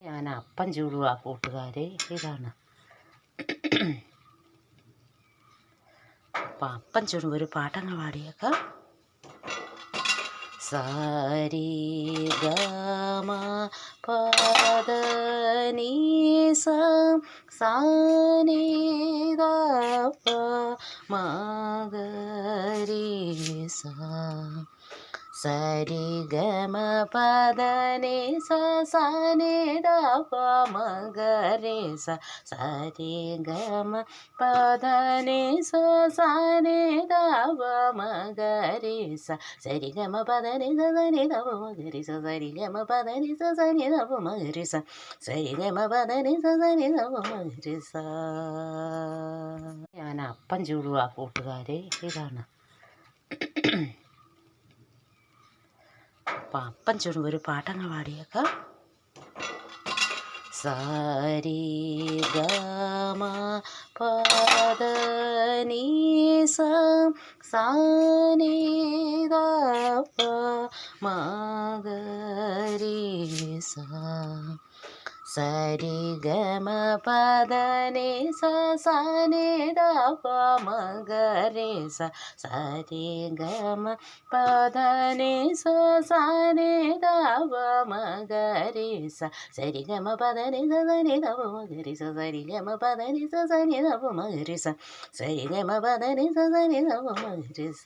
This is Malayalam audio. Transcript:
ഞാൻ അപ്പം ചൂടുക കൂട്ടുകാരെ. ഇതാണ് അപ്പം അപ്പം ചൂടുമ്പോൾ ഒരു പാട്ടങ്ങ് പാടിയേക്കാം. സാരി ഗമ പദ നീ സ സാനി ദ പ മ ഗ രി സ സരി ഗമ പദ നി സ സാനി ദ പ മ ഗ രി സ സരി ഗമ പദ നി സ സാനി ദ പ മ ഗ രി സ സരി ഗമ പദ നി സ സനി ദ പ മ ഗ രി സ സരി ഗമ പദ നി സ സനി ദ പ മ ഗ രി സ സരി ഗമ പദ നി സ സനി ദ പ മ ഗ രി സ. ഞാൻ അപ്പം ചൂടുക കൂട്ടുകാരെ. ഇതാണ് അപ്പം അപ്പം ചൂടുമ്പോൾ ഒരു പാട്ടങ്ങ് പാടിയേക്കാം. സാരി ഗമ പദ നീ സ സാനി ദ പ മ ഗ രി സ സരി ഗമ പദ നി സ സാനി ദ പ മ ഗ രി സ സരി ഗമ പദ നി സ സാനി ദ പ മ ഗ രി സ സരി ഗമ പദ നി സ സനി ദ പ മ ഗ രി സ സരി ഗമ പദ നി സ സനി ദ പ മ ഗ രി സ സരി ഗമ പദ നി സ സനി ദ പ മ ഗ രി സ.